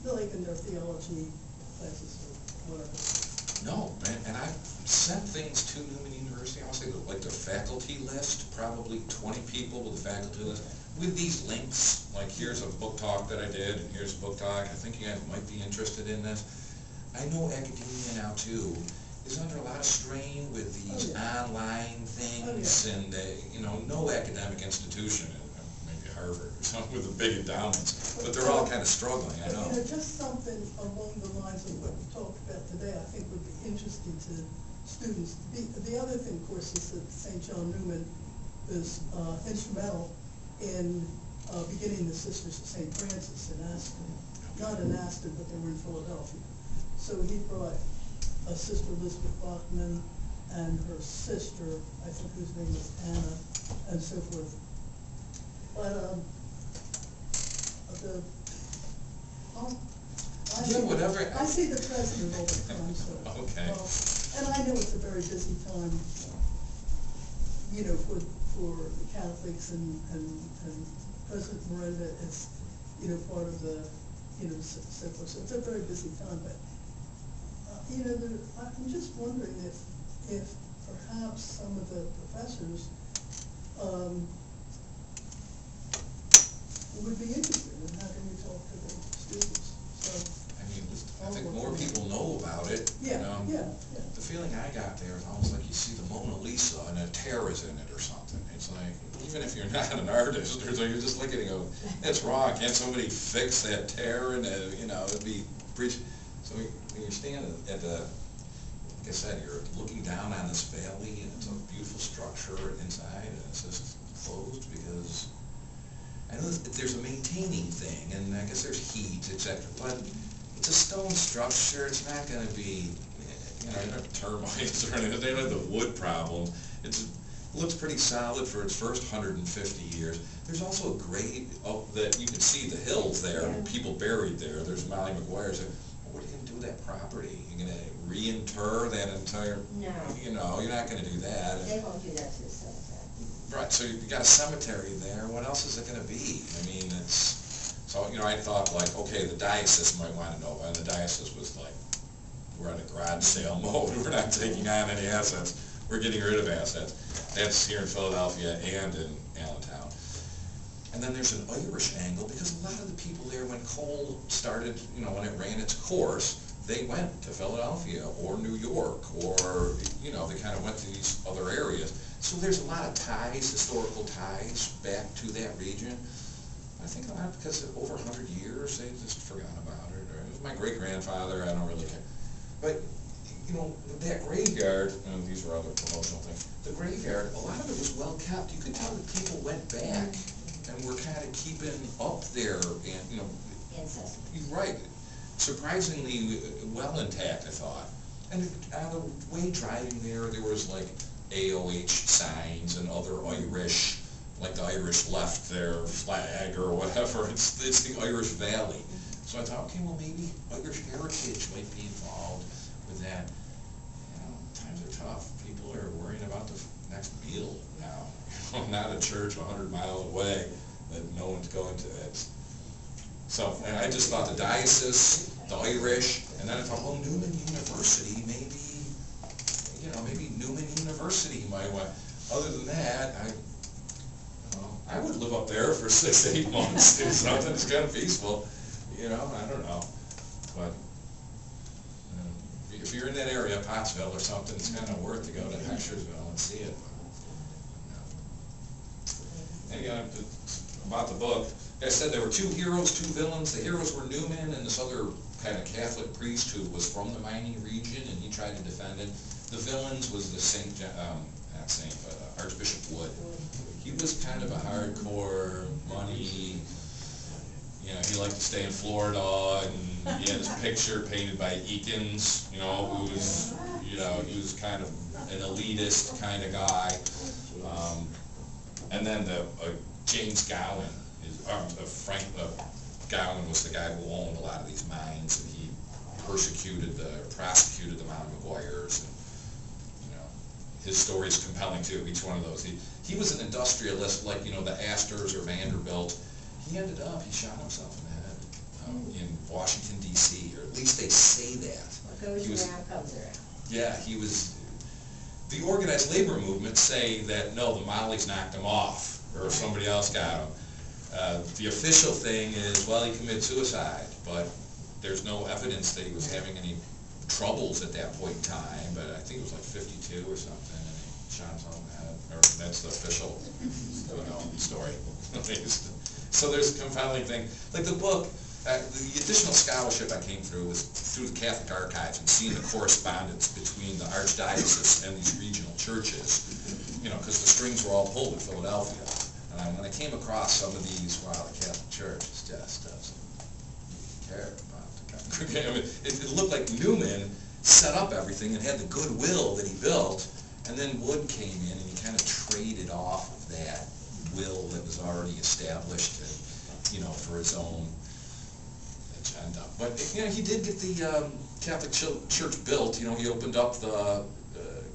like in their theology classes or whatever? No, man, and I've sent things to Newman University, I'll say, like their faculty list, probably 20 people with the faculty list, with these links, like here's a book talk that I did, and here's a book talk, I think you guys might be interested in this. I know academia now too is under a lot of strain with these online things, and you know, no academic institution, maybe Harvard or something with the big endowments, but they're all kind of struggling, I know. You know, just something along the lines of what we talked about today, I think would be interesting to students. The other thing, of course, is that St. John Newman is instrumental in beginning the Sisters of St. Francis in Aston. Not in Aston, but they were in Philadelphia. So he brought Sister Elizabeth Bachman and her sister, I think whose name was Anna, and so forth. But I see the president all the time, so. Okay. And I know it's a very busy time, you know, for the Catholics and President Miranda is, you know, part of the, you know, so forth. So it's a very busy time, but, you know, I'm just wondering if perhaps some of the professors, would be interested in having you talk to the students, so. I mean, I think more people know about it. Yeah, yeah. The feeling I got there is almost like you see the Mona Lisa and a tear is in it or something. It's like, even if you're not an artist, or so you're just looking and go, it's wrong, can't somebody fix that tear? And, you know, it'd be preach. So when you're standing at the, like I said, you're looking down on this valley, and it's a beautiful structure inside, and it's just closed because I know there's a maintaining thing, and I guess there's heat, etc. But it's a stone structure. It's not going to be, you know, you don't have termites or anything. They don't have the wood problem. It looks pretty solid for its first 150 years. There's also a grade that you can see the hills there, and people buried there. There's Molly McGuire's. What are you going to do with that property? You're going to reinter that entire? No. You know, you're not going to do that. They won't do that to the cemetery. Right, so you've got a cemetery there, what else is it gonna be? I mean, so, you know, I thought like, okay, the diocese might wanna know, and the diocese was like, we're on a garage sale mode, we're not taking on any assets, we're getting rid of assets. That's here in Philadelphia and in Middletown. And then there's an Irish angle, because a lot of the people there, when coal started, you know, when it ran its course, they went to Philadelphia or New York, or, you know, they kind of went to these other areas. So there's a lot of ties, historical ties, back to that region. I think a lot because of over 100 years, they just forgot about it. Or it was my great-grandfather, I don't really care. But, you know, that graveyard, and these are other promotional things, the graveyard, a lot of it was well kept. You could tell that people went back and were kind of keeping up there, and, you know. Ancestors. Right. Surprisingly well intact, I thought. And on the way driving there was like AOH signs and other Irish, like the Irish left their flag or whatever. It's the Irish Valley. So I thought, okay, well maybe Irish heritage might be involved with that. You know, times are tough. People are worrying about the next meal now. You know, not a church 100 miles away that no one's going to. So, and I just thought the diocese, the Irish, and then I thought, well, Newman University, maybe, you know, maybe Newman University might want. Other than that, I would live up there for 6 to 8 months, do something that's kind of peaceful, you know, I don't know, but, be if you're in that area, Pottsville or something, it's kind of worth to go to Hectorsville and see it. Anyway, about the book, like I said, there were 2 heroes, 2 villains. The heroes were Newman and this other kind of Catholic priest who was from the mining region, and he tried to defend it. The villains was the Archbishop Wood. He was kind of a hardcore, money, you know, he liked to stay in Florida, and he had his picture painted by Eakins, you know, who was, you know, he was kind of an elitist kind of guy. And then James Gowan, Frank Gowan was the guy who owned a lot of these mines, and he prosecuted the Mount McGuire's, and, you know, his story is compelling too, each one of those. He was an industrialist, like, you know, the Astors or Vanderbilt. He shot himself in the head in Washington, D.C., or at least they say that. What goes around comes around. Yeah, the organized labor movement say that, no, the Mollies knocked him off, or somebody else got him. The official thing is, well, he committed suicide, but there's no evidence that he was having any troubles at that point in time, but I think it was like 52 or something, and he shot himself in the head, or that's the official, you know, story. So there's a compelling thing. Like the book, the additional scholarship I came through was through the Catholic archives and seeing the correspondence between the archdiocese and these regional churches, you know, because the strings were all pulled in Philadelphia. And when I came across some of these, wow, the Catholic Church just doesn't care about the congregation. I mean, it looked like Newman set up everything and had the goodwill that he built, and then Wood came in and he kind of traded off of that will that was already established, and, you know, for his own agenda. But, you know, he did get the Catholic Church built. You know, he opened up the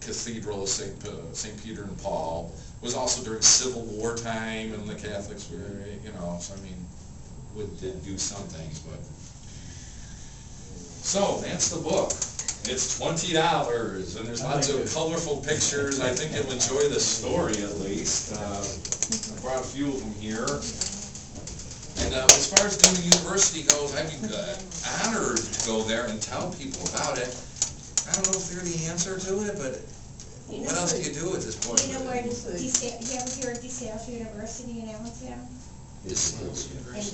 Cathedral of St. Peter and Paul. It was also during Civil War time, and the Catholics were, you know, so I mean, Wood did do some things, but. So, that's the book. It's $20, and there's lots of colorful pictures. I think you'll enjoy the story, at least. I brought a few of them here. And as far as Newman University goes, I'd be honored to go there and tell people about it. I don't know if they're the answer to it, but what else do you do at this point? You know where, you ever hear of DeSales University in Allentown? In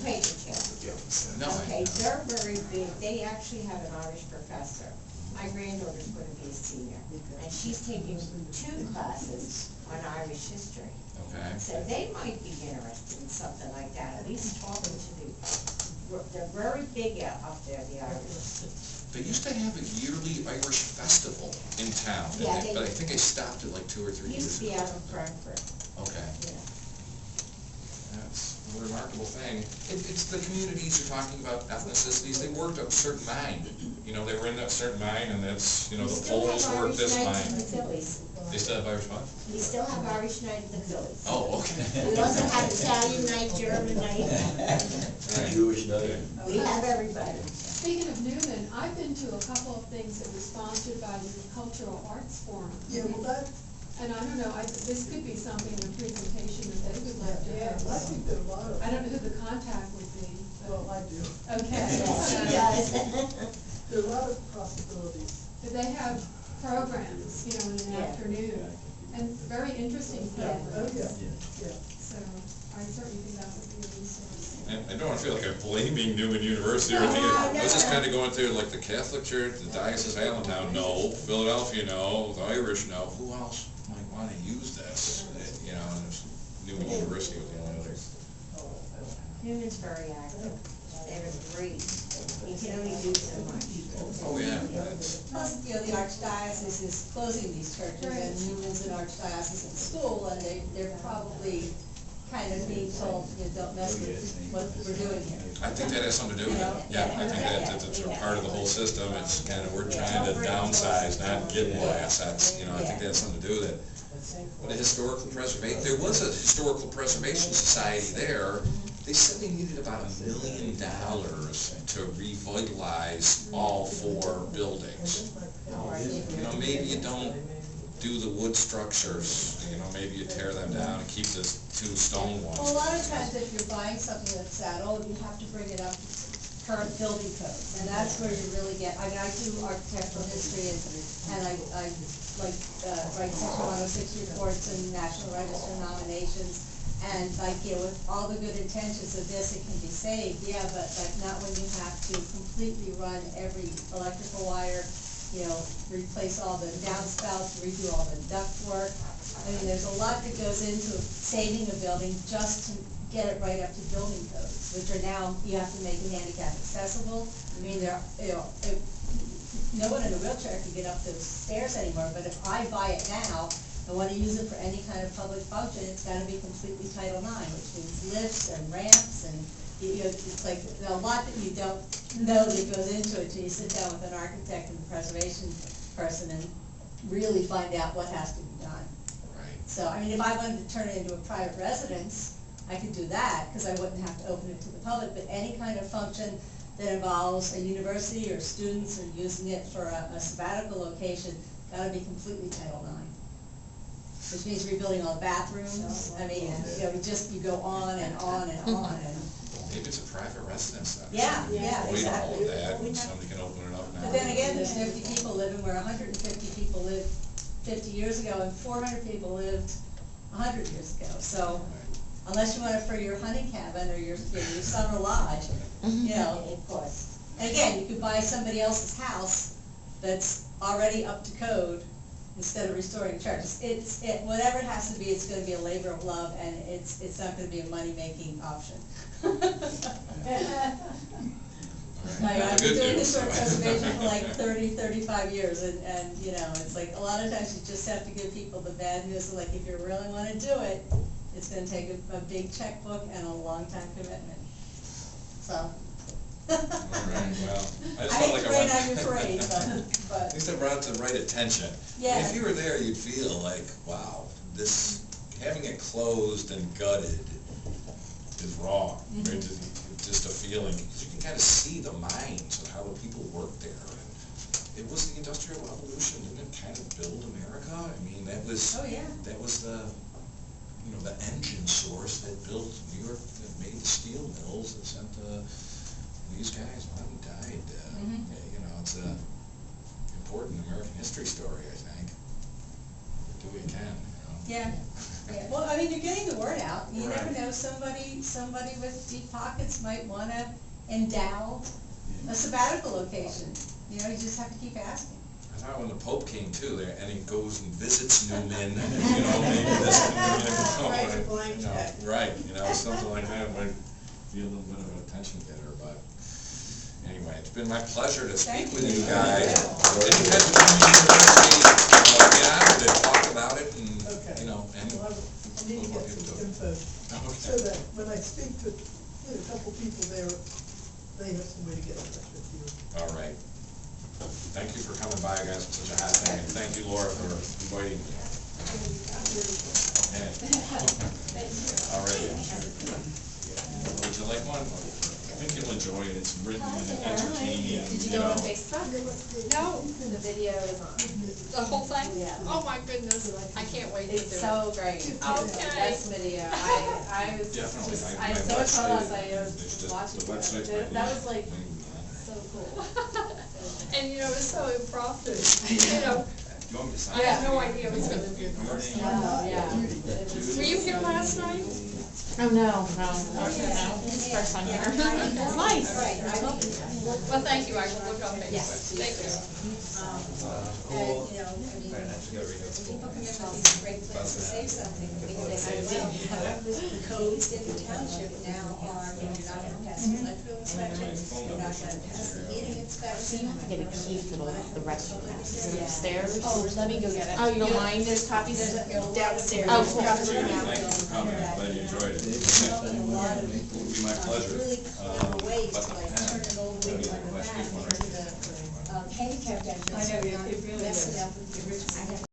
Patriot. No. Okay, they're very big. They actually have an Irish professor. My granddaughter's going to be a senior, and she's taking 2 classes on Irish history. Okay. So they might be interested in something like that, at least talking to they're very big up there, the Irish. They used to have a yearly Irish festival in town, Yeah, but I think I stopped it like 2 or 3 years Used to be ago. out in Frankfurt, Okay. yeah. That's a remarkable thing. It's the communities you're talking about, ethnicities, they worked a certain mine. You know, they were in that certain mine, and that's, you know, the Poles worked this mine. They still have Irish what? We still have Irish night at the Phillies. Oh, okay. We also have Italian night, German night. Right. Jewish night. We have everybody. Speaking of Newman, I've been to a couple of things that were sponsored by the Cultural Arts Forum. Yeah, well, that, And I don't know, this could be something, a presentation that they would like to yeah, have. I think there are a lot of, I don't know who the contact would be. but- well, I do. Okay. Yes. There are a lot of possibilities. Do they have programs, you know, in the Yeah. afternoon? And very interesting programs. Oh, yeah. So I certainly think that would be a resource. I don't want to feel like I'm blaming Newman University or anything. I was just kind of going through, like, the Catholic Church, the Diocese of Allentown, no. Philadelphia, no. The Irish, no. Who else might want to use this? You know, and Newman University was the only other. Newman's very active. They're great. You can only do so much. Oh, yeah. Plus, you know, the archdiocese is closing these churches, and Newman's an archdiocesan school, and they're probably kind of being told, you know, don't mess with what we're doing here. I think that has something to do with it. Yeah, I think that's a part of the whole system. It's kind of, we're trying to downsize, not get more assets. You know, I think that has something to do with it. But a historical preservation, there was a historical preservation society there. They said they needed about $1 million to revitalize all 4 buildings. You know, maybe you don't do the wood structures, you know, maybe you tear them down and keep the 2 stone ones. Well, a lot of times if you're buying something that's that old, you have to bring it up current building codes, and that's where you really get, I mean, I do architectural history and I like, write section 106 reports and National Register nominations, and like, with all the good intentions of this, it can be saved, yeah, but like not when you have to completely run every electrical wire, replace all the downspouts, redo all the duct work. I mean, there's a lot that goes into saving a building just to get it right up to building codes, which are now, you have to make it handicap accessible. I mean, no one in a wheelchair can get up those stairs anymore, but if I buy it now and want to use it for any kind of public function, it's got to be completely Title IX, which means lifts and ramps and, it's like a lot that you don't know that goes into it till you sit down with an architect and a preservation person and really find out what has to be done. Right. So, I mean, if I wanted to turn it into a private residence, I could do that, because I wouldn't have to open it to the public, but any kind of function that involves a university or students or using it for a sabbatical location, gotta be completely Title IX. Which means rebuilding all the bathrooms, I mean, you go on and on and on, and. Maybe it's a private residence then. Yeah, Avoid exactly. all of that, and somebody can open it up now. But then again, there's 50 people living where 150 people lived 50 years ago, and 400 people lived 100 years ago, so. Unless you want it for your hunting cabin or your summer lodge, Of course. And again, you could buy somebody else's house that's already up to code instead of restoring charges. Whatever it has to be, it's gonna be a labor of love, and it's not gonna be a money-making option. I've been doing this sort of preservation for like 35 years, and it's like, a lot of times you just have to give people the bad news, like, if you really wanna do it, it's gonna take a big checkbook and a long time commitment, so. All right, well, I just I felt ain't like afraid I'm afraid, At but, least I brought it to the right attention. Yeah. If you were there, you'd feel like, wow, having it closed and gutted is wrong. Mhm. Right? It's just a feeling, because you can kind of see the minds of how the people worked there. And it was the Industrial Revolution, didn't it kind of build America? I mean, that was, oh yeah. that was the engine source that built New York, that made the steel mills that sent these guys, one of them died. It's a important American history story, I think. Do what you can, Yeah. Well, I mean, you're getting the word out. You never know, somebody with deep pockets might wanna endow a sabbatical location. You just have to keep asking. I thought when the Pope came too, there, and he goes and visits Newman, maybe this Write a blank check. Right, something like that might be a little bit of an attention getter, but anyway, it's been my pleasure to speak with you guys. And you guys are coming to get out of it, talk about it, and, Okay. and Well, I need to more get people some do it. info, so that when I speak to a couple people there, they have some way to get in touch with you. All right. Thank you for coming by, guys, on such a hot day, and thank you, Laura, for inviting me. Okay. All right. Would you like one? I think you'll enjoy it. It's written and entertaining. Did you go on Facebook? No, The video is on. the whole thing? Yeah. Oh my goodness, I can't wait to do it. It's so great. It's the Okay. best video. I was Definitely. just, My I so much fun website- last night. I was there's just watching the website's my it. That was like link. so cool. And it's so impromptu, You want me to sign I it? had no idea it was gonna be Your this. name? Yeah. It was- Were you here last night? Oh, no, first time here. Nice. Well, thank you, I will look on Facebook. Yes. Thank you. And, people come in with these great plans to save something, because the codes in the township now are, you're not gonna pass the electrical inspection, you're not gonna pass the heating inspection. Get a key for the restroom. Is it upstairs? Oh, let me go get it. Oh, you don't mind? There's copies downstairs. Oh, cool. Thank you for coming. I'm glad you enjoyed it. It would be my pleasure. Really clever ways But to the like